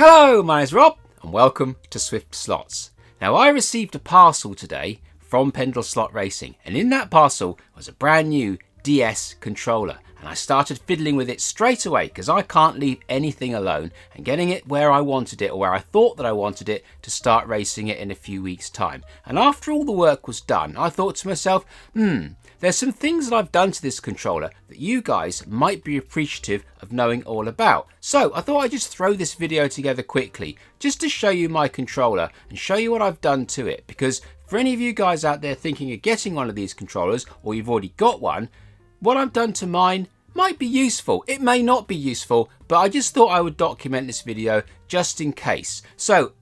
Hello, my name's Rob and welcome to SwiftSlots. Now I received a parcel today from Pendle Slot Racing, and in that parcel was a brand new DS controller, and I started fiddling with it straight away because I can't leave anything alone, and getting it where I wanted it, or where I thought that I wanted it, to start racing it in a few weeks time. And after all the work was done, I thought to myself, there's some things that I've done to this controller that you guys might be appreciative of knowing all about. So I thought I'd just throw this video together quickly just to show you my controller and show you what I've done to it, because for any of you guys out there thinking of getting one of these controllers, or you've already got one, what I've done to mine might be useful. It may not be useful, but I just thought I would document this video just in case. So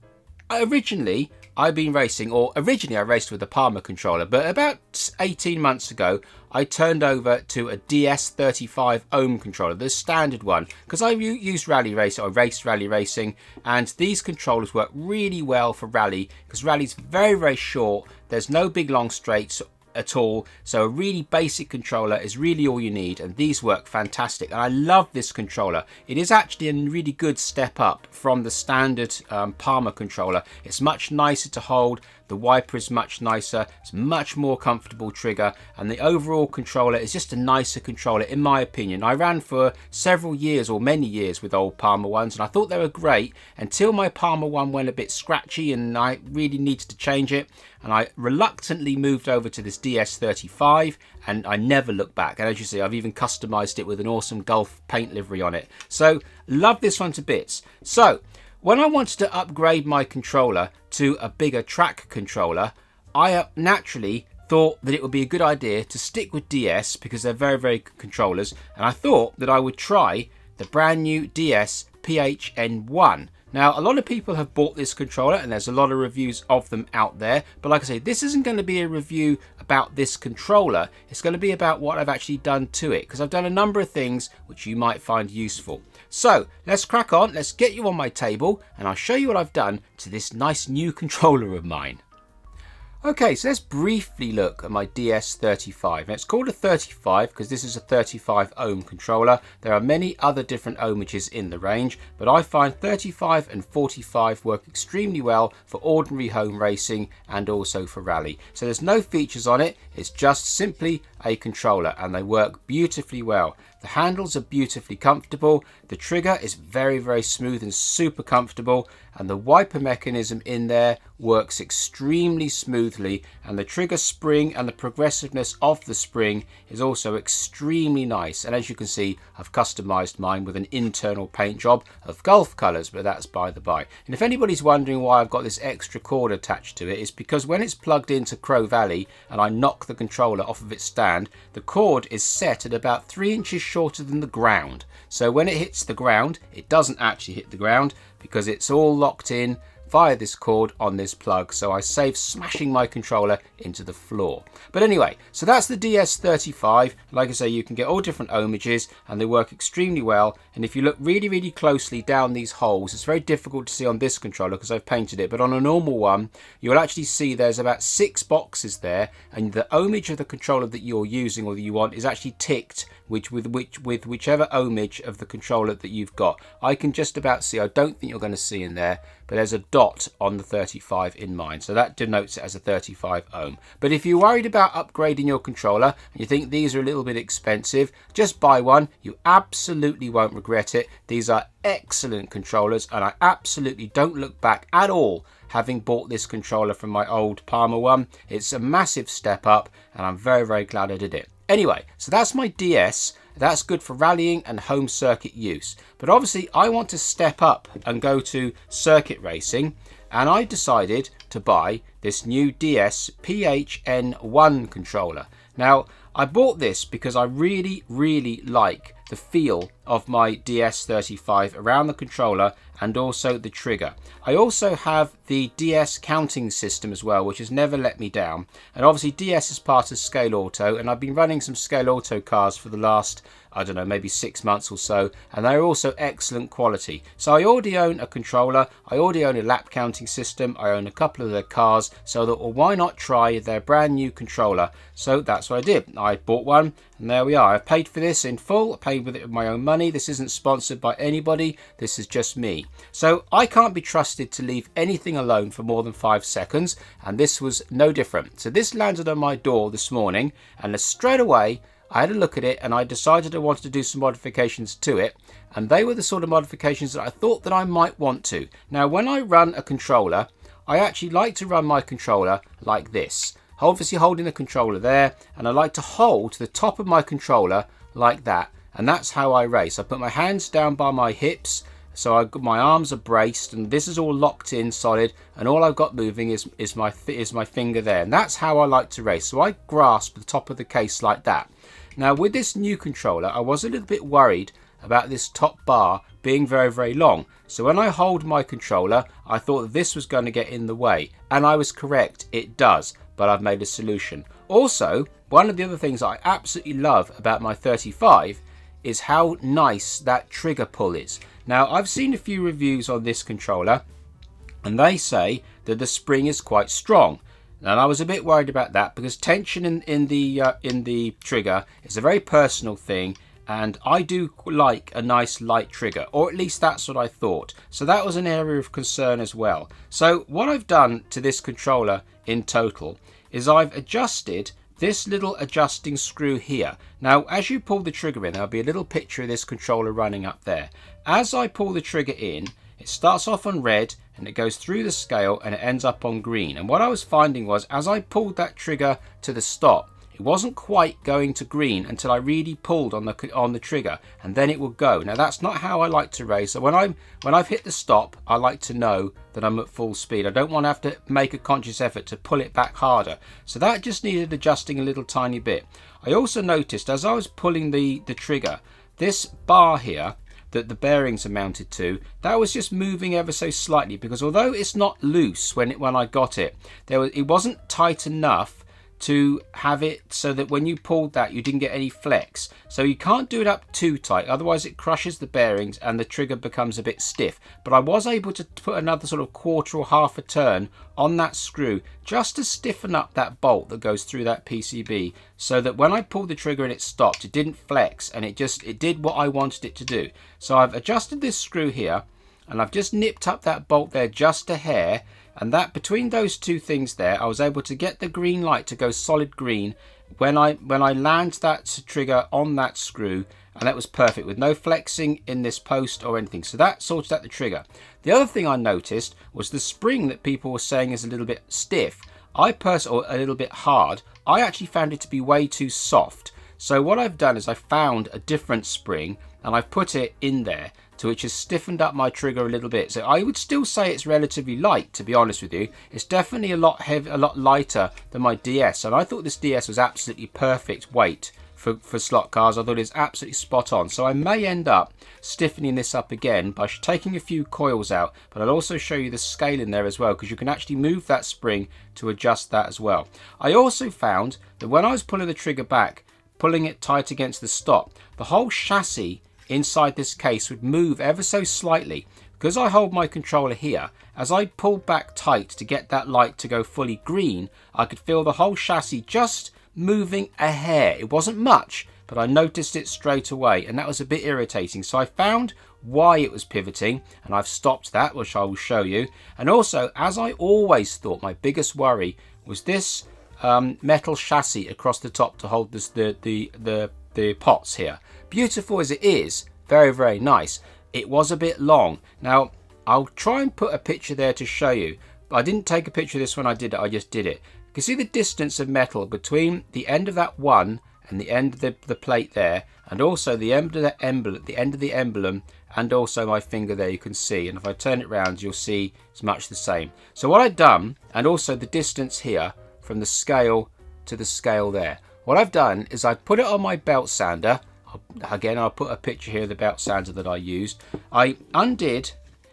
originally I raced with a Palmer controller, but about 18 months ago I turned over to a DS35 ohm controller, the standard one, because I used rally racing, or raced rally racing, and these controllers work really well for rally because rally's very, very short. There's no big long straights at all, so a really basic controller is really all you need, and these work fantastic, and I love this controller. It is actually a really good step up from the standard Palmer controller. It's much nicer to hold, the wiper is much nicer, it's much more comfortable trigger, and the overall controller is just a nicer controller in my opinion. I ran for several years, or many years, with old Palmer ones, and I thought they were great until my Palmer one went a bit scratchy and I really needed to change it, and I reluctantly moved over to this DS35, and I never looked back. And as you see, I've even customized it with an awesome Gulf paint livery on it. So love this one to bits. So when I wanted to upgrade my controller to a bigger track controller, I naturally thought that it would be a good idea to stick with DS because they're very, very good controllers, and I thought that I would try the brand new DS PHN-1. Now, a lot of people have bought this controller and there's a lot of reviews of them out there, but like I say, this isn't going to be a review about this controller. It's going to be about what I've actually done to it, because I've done a number of things which you might find useful. So let's crack on, let's get you on my table and I'll show you what I've done to this nice new controller of mine. Okay, so let's briefly look at my DS35. Now, it's called a 35 because this is a 35 ohm controller. There are many other different ohmages in the range, but I find 35 and 45 work extremely well for ordinary home racing and also for rally. So there's no features on it, it's just simply a controller, and they work beautifully well. The handles are beautifully comfortable, the trigger is very, very smooth and super comfortable, and the wiper mechanism in there works extremely smoothly, and the trigger spring and the progressiveness of the spring is also extremely nice. And as you can see, I've customized mine with an internal paint job of Gulf colors, but that's by the by. And if anybody's wondering why I've got this extra cord attached to it, it's because when it's plugged into Crow Valley and I knock the controller off of its stand, the cord is set at about 3 inches shorter than the ground. So when it hits the ground, it doesn't actually hit the ground because it's all locked in via this cord on this plug, so I save smashing my controller into the floor. But anyway, so that's the DS35. Like I say, you can get all different ohmages and they work extremely well, and if you look really, really closely down these holes, it's very difficult to see on this controller because I've painted it, but on a normal one you'll actually see there's about 6 boxes there, and the ohmage of the controller that you're using or that you want is actually ticked with whichever ohmage of the controller that you've got. I can just about see, I don't think you're going to see in there, but there's a dot on the 35 in mine, so that denotes it as a 35 ohm. But if you're worried about upgrading your controller and you think these are a little bit expensive, just buy one. You absolutely won't regret it. These are excellent controllers, and I absolutely don't look back at all having bought this controller from my old Palmer one. It's a massive step up and I'm very, very glad I did it. Anyway, so that's my DS. That's good for rallying and home circuit use. But obviously I want to step up and go to circuit racing, and I decided to buy this new DS PHN-1 controller. Now, I bought this because I really, really like the feel of my DS35 around the controller and also the trigger. I also have the DS counting system as well, which has never let me down. And obviously DS is part of Scale Auto, and I've been running some Scale Auto cars for the last I don't know, maybe 6 months or so, and they're also excellent quality. So I already own a controller, I already own a lap counting system, I own a couple of their cars, so that, well, why not try their brand new controller? So that's what I did. I bought one, and there we are. I've paid for this in full, I paid with it with my own money. This isn't sponsored by anybody, this is just me. So I can't be trusted to leave anything alone for more than 5 seconds, and this was no different. So this landed on my door this morning, and straight away I had a look at it, and I decided I wanted to do some modifications to it, and they were the sort of modifications that I thought that I might want to. Now, when I run a controller, I actually like to run my controller like this, obviously holding the controller there, and I like to hold the top of my controller like that, and that's how I race. I put my hands down by my hips, so my arms are braced, and this is all locked in solid, and all I've got moving is my finger there, and that's how I like to race. So I grasp the top of the case like that. Now, with this new controller, I was a little bit worried about this top bar being very, very long. So when I hold my controller, I thought that this was going to get in the way, and I was correct, it does, but I've made a solution. Also, one of the other things I absolutely love about my 35 is how nice that trigger pull is. Now, I've seen a few reviews on this controller, and they say that the spring is quite strong. And I was a bit worried about that, because tension in the trigger is a very personal thing, and I do like a nice light trigger, or at least that's what I thought. So that was an area of concern as well. So what I've done to this controller in total is I've adjusted this little adjusting screw here. Now, as you pull the trigger in, there'll be a little picture of this controller running up there. As I pull the trigger in, it starts off on red, and it goes through the scale, and it ends up on green. And what I was finding was, as I pulled that trigger to the stop, it wasn't quite going to green until I really pulled on the trigger, and then it would go. Now, that's not how I like to race. So when I've hit the stop, I like to know that I'm at full speed. I don't want to have to make a conscious effort to pull it back harder. So that just needed adjusting a little tiny bit. I also noticed, as I was pulling the trigger, this bar here that the bearings are mounted to, that was just moving ever so slightly, because although it's not loose when I got it, it wasn't tight enough to have it so that when you pulled that, you didn't get any flex. So you can't do it up too tight, otherwise it crushes the bearings and the trigger becomes a bit stiff. But I was able to put another sort of quarter or half a turn on that screw just to stiffen up that bolt that goes through that PCB, so that when I pulled the trigger and it stopped, it didn't flex, and it did what I wanted it to do. So I've adjusted this screw here, and I've just nipped up that bolt there just a hair, and that between those two things there, I was able to get the green light to go solid green when I land that trigger on that screw, and that was perfect with no flexing in this post or anything. So that sorted out the trigger. The other thing I noticed was the spring that people were saying is a little bit stiff. Or a little bit hard. I actually found it to be way too soft. So what I've done is I found a different spring, and I've put it in there, which has stiffened up my trigger a little bit. So I would still say it's relatively light, to be honest with you. It's definitely a lot lighter than my DS, and I thought this DS was absolutely perfect weight for slot cars. I thought it was absolutely spot on. So I may end up stiffening this up again by taking a few coils out, but I'll also show you the scale in there as well, because you can actually move that spring to adjust that as well. I also found that when I was pulling the trigger back, pulling it tight against the stop, the whole chassis inside this case would move ever so slightly. Because I hold my controller here, as I pulled back tight to get that light to go fully green, I could feel the whole chassis just moving a hair. It wasn't much, but I noticed it straight away, and that was a bit irritating. So I found why it was pivoting, and I've stopped that, which I will show you. And also, as I always thought, my biggest worry was this metal chassis across the top to hold the pots here. Beautiful as it is, very, very nice, it was a bit long. Now, I'll try and put a picture there to show you. But I didn't take a picture of this when I did it, I just did it. You can see the distance of metal between the end of that one and the end of the plate there, and also the end of the emblem, and also my finger there, you can see. And if I turn it round, you'll see it's much the same. So what I've done, and also the distance here from the scale to the scale there, what I've done is I put it on my belt sander. Again, I'll put a picture here of the belt sander that I used. I undid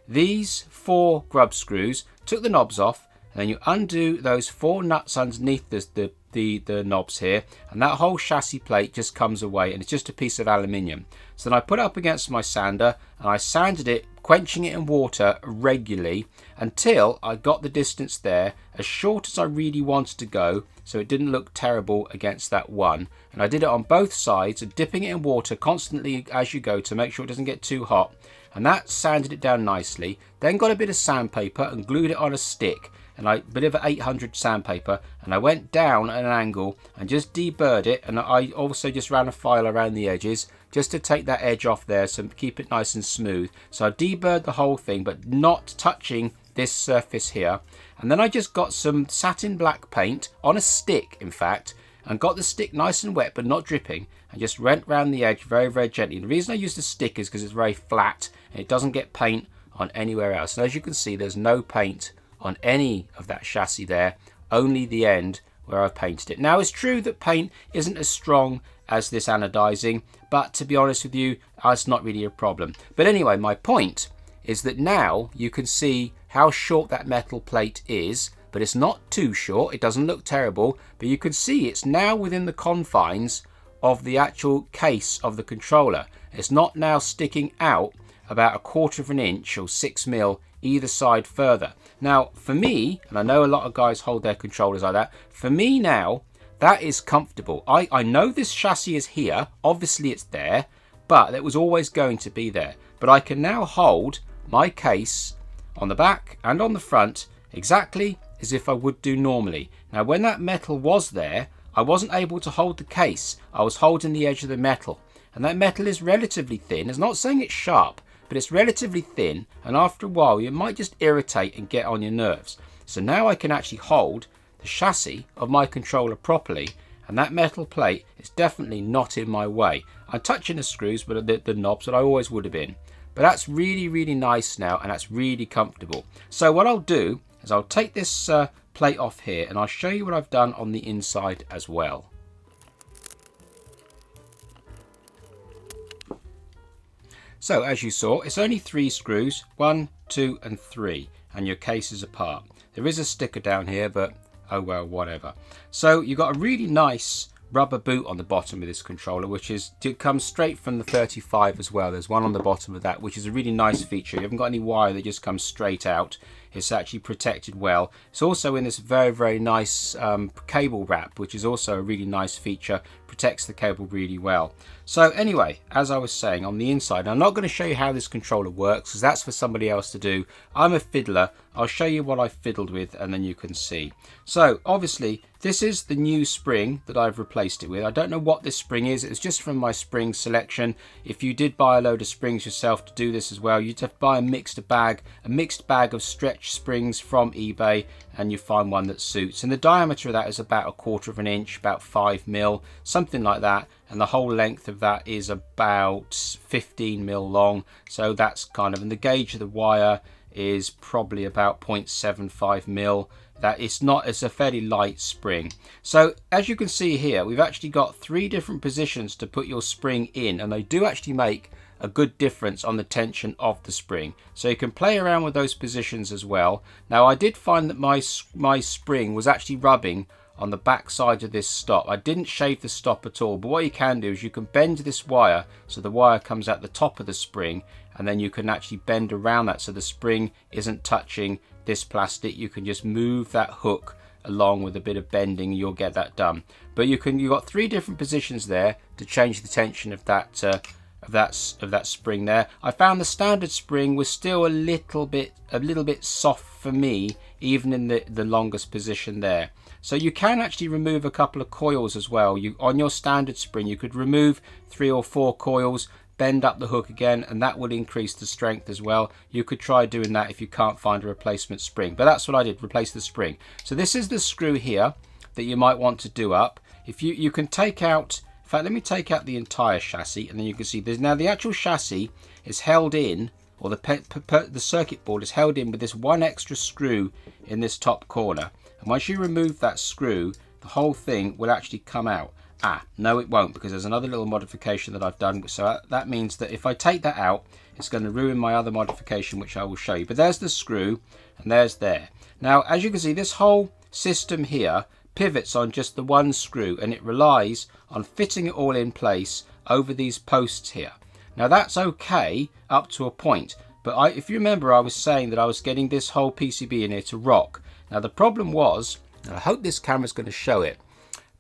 these 4 grub screws, took the knobs off, and then you undo those 4 nuts underneath the the knobs here, and that whole chassis plate just comes away, and it's just a piece of aluminium. So then I put it up against my sander and I sanded it, quenching it in water regularly until I got the distance there as short as I really wanted to go, so it didn't look terrible against that one. And I did it on both sides, and dipping it in water constantly as you go to make sure it doesn't get too hot, and that sanded it down nicely. Then got a bit of sandpaper and glued it on a stick, and a bit of 800 sandpaper, and I went down at an angle and just deburred it, and I also just ran a file around the edges just to take that edge off there, so keep it nice and smooth. So I deburred the whole thing, but not touching this surface here. And then I just got some satin black paint on a stick, in fact, and got the stick nice and wet but not dripping, and just went round the edge very, very gently. And the reason I use the stick is because it's very flat and it doesn't get paint on anywhere else. And as you can see, there's no paint on any of that chassis there, only the end where I've painted it. Now, it's true that paint isn't as strong as this anodizing, but to be honest with you, it's not really a problem. But anyway, my point is that now you can see how short that metal plate is, but it's not too short. It doesn't look terrible, but you can see it's now within the confines of the actual case of the controller. It's not now sticking out about 1/4 of an inch or 6 mil either side further. Now, for me, and I know a lot of guys hold their controllers like that, for me now, that is comfortable. I know this chassis is here, obviously it's there, but it was always going to be there. But I can now hold my case on the back and on the front exactly as if I would do normally. Now, when that metal was there, I wasn't able to hold the case. I was holding the edge of the metal, and that metal is relatively thin. It's not saying it's sharp, but it's relatively thin, and after a while you might just irritate and get on your nerves. So now I can actually hold the chassis of my controller properly, and that metal plate is definitely not in my way. I'm touching the screws, but the knobs that I always would have been. But that's really, really nice now, and that's really comfortable. So what I'll do is I'll take this plate off here, and I'll show you what I've done on the inside as well. So as you saw, it's only 3 screws, 1, 2 and 3, and your case is apart. There is a sticker down here, but oh well, whatever. So you've got a really nice rubber boot on the bottom of this controller, which comes straight from the 35 as well. There's one on the bottom of that, which is a really nice feature. You haven't got any wire that just comes straight out. It's actually protected well. It's also in this very, very nice cable wrap, which is also a really nice feature. Protects the cable really well. So anyway, as I was saying, on the inside, I'm not going to show you how this controller works because that's for somebody else to do. I'm a fiddler. I'll show you what I fiddled with and then you can see. So obviously this is the new spring that I've replaced it with. I don't know what this spring is. It's just from my spring selection. If you did buy a load of springs yourself to do this as well, you'd have to buy a mixed bag of stretch springs from eBay, and you find one that suits. And the diameter of that is about 1/4 of an inch, about 5 mil, something like that. And the whole length of that is about 15 mil long. So that's kind of, and the gauge of the wire is probably about 0.75 mil. That it's a fairly light spring. So as you can see here, we've actually got 3 different positions to put your spring in, and they do actually make a good difference on the tension of the spring. So you can play around with those positions as well. Now I did find that my spring was actually rubbing on the back side of this stop. I didn't shave the stop at all, but what you can do is you can bend this wire so the wire comes out the top of the spring, and then you can actually bend around that so the spring isn't touching this plastic. You can just move that hook along with a bit of bending, you'll get that done. But you've got 3 different positions there to change the tension of that spring there. I found the standard spring was still a little bit soft for me, even in the longest position there. So you can actually remove a couple of coils as well. On your standard spring you could remove 3 or 4 coils, bend up the hook again, and that would increase the strength as well. You could try doing that if you can't find a replacement spring, but that's what I did, replace the spring. So this is the screw here that you might want to do up. If you can take out, in fact, let me take out the entire chassis, and then you can see there's now the actual chassis is held in, or the circuit board is held in with this 1 extra screw in this top corner. And once you remove that screw, the whole thing will actually come out. No it won't, because there's another little modification that I've done. So that means that if I take that out, it's going to ruin my other modification, which I will show you. But there's the screw, and there's there. Now, as you can see, this whole system here pivots on just the one screw, and it relies on fitting it all in place over these posts here. Now that's okay up to a point, but if you remember, I was saying that I was getting this whole PCB in here to rock. Now the problem was, and I hope this camera's going to show it,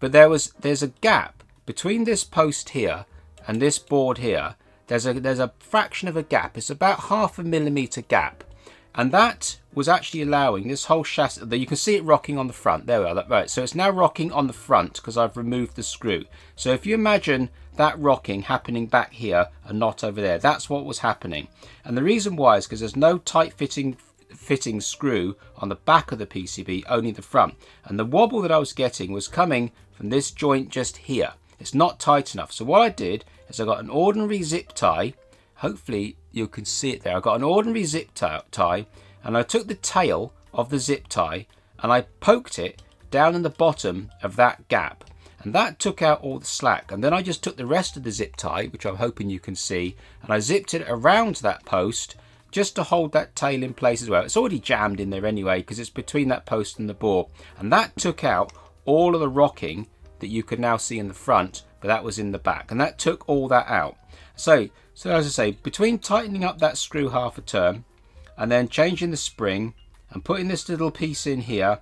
but there's a gap between this post here and this board here. There's a fraction of a gap. It's about 0.5 millimeter gap, and that was actually allowing this whole chassis. You can see it rocking on the front. There we are. Right, so it's now rocking on the front because I've removed the screw. So if you imagine that rocking happening back here and not over there, that's what was happening. And the reason why is because there's no tight fitting screw on the back of the PCB, only the front. And the wobble that I was getting was coming from this joint just here. It's not tight enough. So what I did is I got an ordinary zip tie. Hopefully you can see it there. I got an ordinary zip tie, and I took the tail of the zip tie and I poked it down in the bottom of that gap, and that took out all the slack. And then I just took the rest of the zip tie, which I'm hoping you can see, and I zipped it around that post just to hold that tail in place as well. It's already jammed in there anyway because it's between that post and the bore, and that took out all of the rocking that you can now see in the front, but that was in the back, and that took all that out. So as I say, between tightening up that screw 1/2 turn and then changing the spring and putting this little piece in here,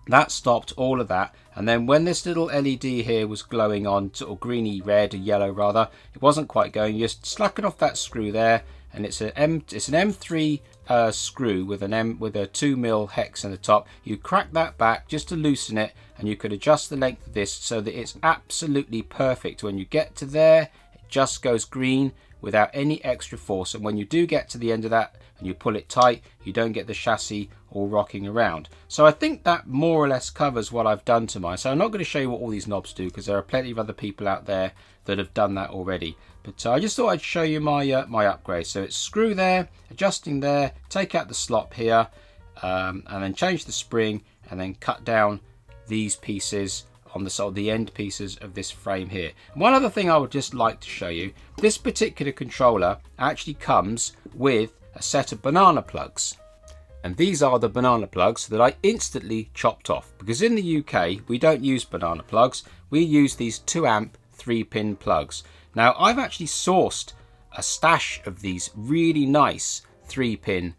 that stopped all of that. And then when this little LED here was glowing on, sort of greeny red or yellow rather, it wasn't quite going. You just slacken off that screw there, and it's an M3 screw with a 2mm hex in the top. You crack that back just to loosen it, and you could adjust the length of this so that it's absolutely perfect. When you get to there, it just goes green without any extra force, and when you do get to the end of that and you pull it tight, you don't get the chassis all rocking around. So I think that more or less covers what I've done to mine. So I'm not going to show you what all these knobs do because there are plenty of other people out there that have done that already. But I just thought I'd show you my my upgrade. So it's screw there, adjusting there, take out the slop here, and then change the spring, and then cut down these pieces on the side, the end pieces of this frame here. One other thing I would just like to show you, this particular controller actually comes with a set of banana plugs, and these are the banana plugs that I instantly chopped off, because in the UK we don't use banana plugs, we use these 2 amp 3-pin plugs. Now I've actually sourced a stash of these really nice 3-pin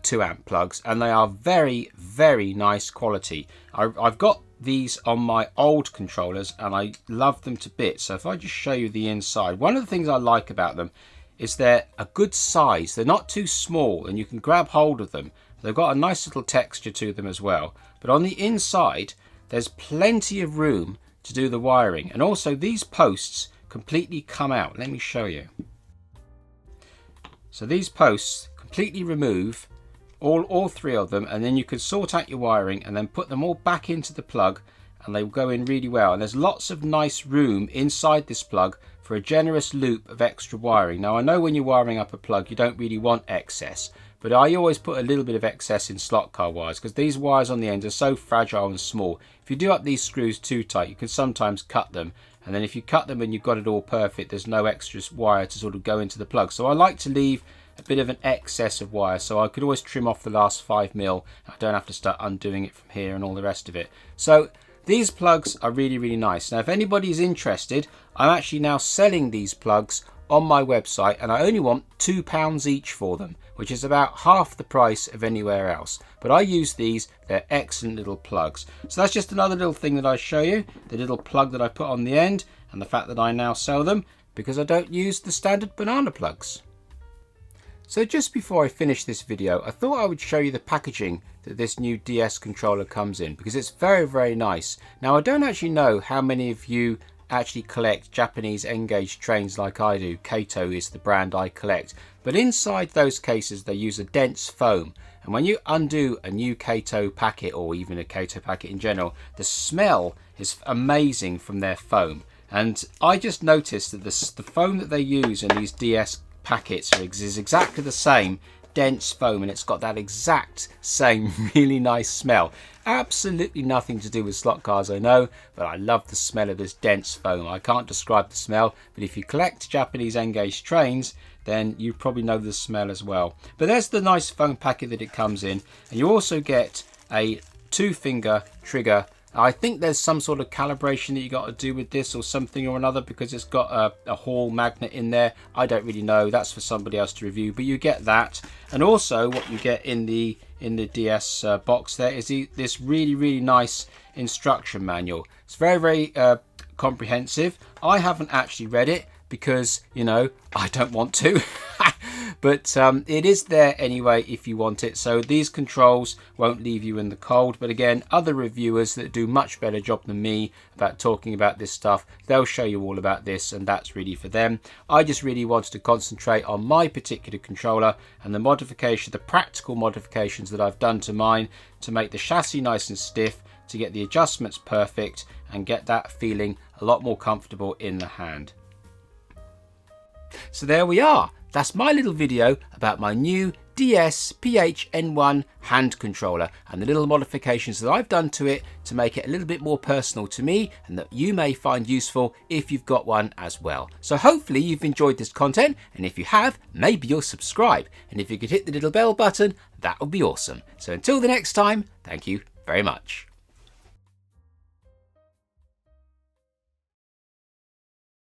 2 amp plugs, and they are very, very nice quality. I've got these on my old controllers and I love them to bits. So if I just show you the inside, one of the things I like about them is they're a good size. They're not too small and you can grab hold of them. They've got a nice little texture to them as well. But on the inside, there's plenty of room to do the wiring. And also these posts completely come out. Let me show you. So these posts completely remove all 3 of them, and then you can sort out your wiring and then put them all back into the plug, and they will go in really well. And there's lots of nice room inside this plug for a generous loop of extra wiring. Now I know when you're wiring up a plug you don't really want excess, but I always put a little bit of excess in slot car wires because these wires on the end are so fragile and small. If you do up these screws too tight, you can sometimes cut them, and then if you cut them and you've got it all perfect, there's no extra wire to sort of go into the plug. So I like to leave a bit of an excess of wire, so I could always trim off the last 5mm. I don't have to start undoing it from here and all the rest of it. So these plugs are really, really nice. Now if anybody's interested, I'm actually now selling these plugs on my website, and I only want £2 each for them, which is about half the price of anywhere else. But I use these, they're excellent little plugs. So that's just another little thing that I show you, the little plug that I put on the end, and the fact that I now sell them because I don't use the standard banana plugs. So just before I finish this video, I thought I would show you the packaging that this new DS controller comes in, because it's very, very nice. Now I don't actually know how many of you actually collect Japanese N-gauge trains like I do. Kato is the brand I collect. But inside those cases they use a dense foam, and when you undo a new Kato packet, or even a Kato packet in general, the smell is amazing from their foam. And I just noticed that the foam that they use in these DS packets is exactly the same dense foam, and it's got that exact same really nice smell. Absolutely nothing to do with slot cars, I know, but I love the smell of this dense foam. I can't describe the smell, but if you collect Japanese N-gauge trains, then you probably know the smell as well. But there's the nice foam packet that it comes in, and you also get a 2-finger trigger I think there's some sort of calibration that you got to do with this or something or another, because it's got a hall magnet in there. I don't really know. That's for somebody else to review. But you get that, and also what you get in the DS box there is this really nice instruction manual. It's very comprehensive. I haven't actually read it because, you know, I don't want to. But it is there anyway if you want it. So these controls won't leave you in the cold. But again, other reviewers that do much better job than me about talking about this stuff, they'll show you all about this, and that's really for them. I just really wanted to concentrate on my particular controller and the modification, the practical modifications that I've done to mine to make the chassis nice and stiff, to get the adjustments perfect and get that feeling a lot more comfortable in the hand. So there we are. That's my little video about my new DS PHN-1 hand controller and the little modifications that I've done to it to make it a little bit more personal to me, and that you may find useful if you've got one as well. So hopefully you've enjoyed this content, and if you have, maybe you'll subscribe, and if you could hit the little bell button, that would be awesome. So until the next time, thank you very much.